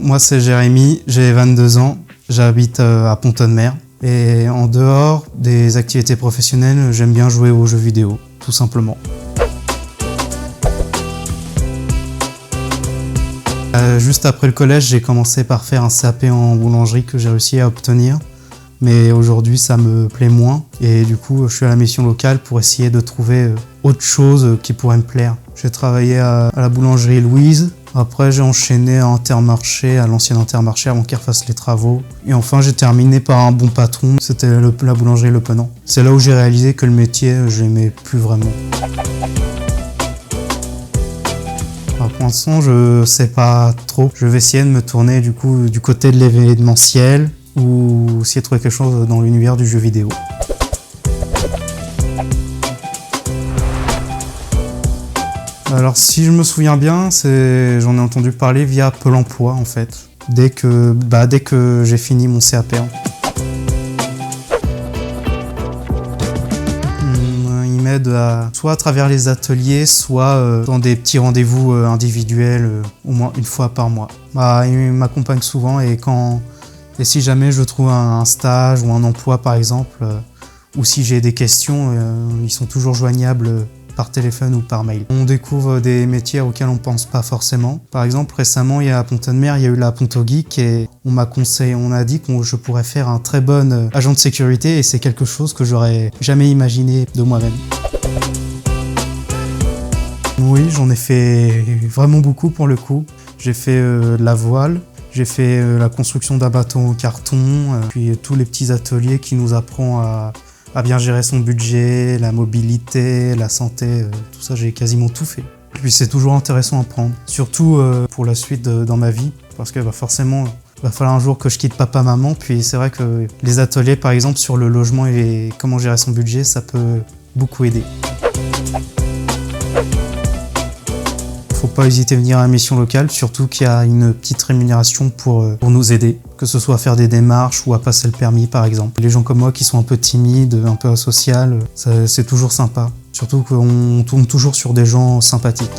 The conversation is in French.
moi c'est Jérémy, j'ai 22 ans, j'habite à Pont-de-Mer. Et en dehors des activités professionnelles, j'aime bien jouer aux jeux vidéo, tout simplement. Juste après le collège, j'ai commencé par faire un CAP en boulangerie que j'ai réussi à obtenir. Mais aujourd'hui, ça me plaît moins. Et du coup, je suis à la mission locale pour essayer de trouver autre chose qui pourrait me plaire. J'ai travaillé à la boulangerie Louise. Après, j'ai enchaîné à Intermarché, à l'ancien Intermarché avant qu'ils refassent les travaux. Et enfin, j'ai terminé par un bon patron. C'était la boulangerie Le Penant. C'est là où j'ai réalisé que le métier, je l'aimais plus vraiment. Alors, pour l'instant, je sais pas trop. Je vais essayer de me tourner du côté de l'événementiel ou essayer de trouver quelque chose dans l'univers du jeu vidéo. Alors si je me souviens bien, j'en ai entendu parler via Pôle emploi en fait, dès que j'ai fini mon CAP. Il m'aide soit à travers les ateliers, soit dans des petits rendez-vous individuels, au moins une fois par mois. Il m'accompagne souvent et si jamais je trouve un stage ou un emploi par exemple, ou si j'ai des questions, ils sont toujours joignables par téléphone ou par mail. On découvre des métiers auxquels on ne pense pas forcément. Par exemple, récemment, à Pont-de-Mer, il y a eu la Ponto Geek et on a dit que je pourrais faire un très bon agent de sécurité et c'est quelque chose que j'aurais jamais imaginé de moi-même. Oui, j'en ai fait vraiment beaucoup pour le coup. J'ai fait de la voile, j'ai fait la construction d'un bateau en carton, puis tous les petits ateliers qui nous apprennent à bien gérer son budget, la mobilité, la santé, tout ça, j'ai quasiment tout fait. Et puis c'est toujours intéressant à apprendre, surtout pour la suite dans ma vie, parce que forcément, il va falloir un jour que je quitte papa-maman, puis c'est vrai que les ateliers, par exemple, sur le logement et comment gérer son budget, ça peut beaucoup aider. Faut pas hésiter à venir à la mission locale, surtout qu'il y a une petite rémunération pour nous aider, que ce soit à faire des démarches ou à passer le permis par exemple. Les gens comme moi qui sont un peu timides, un peu asociaux, c'est toujours sympa. Surtout qu'on tourne toujours sur des gens sympathiques.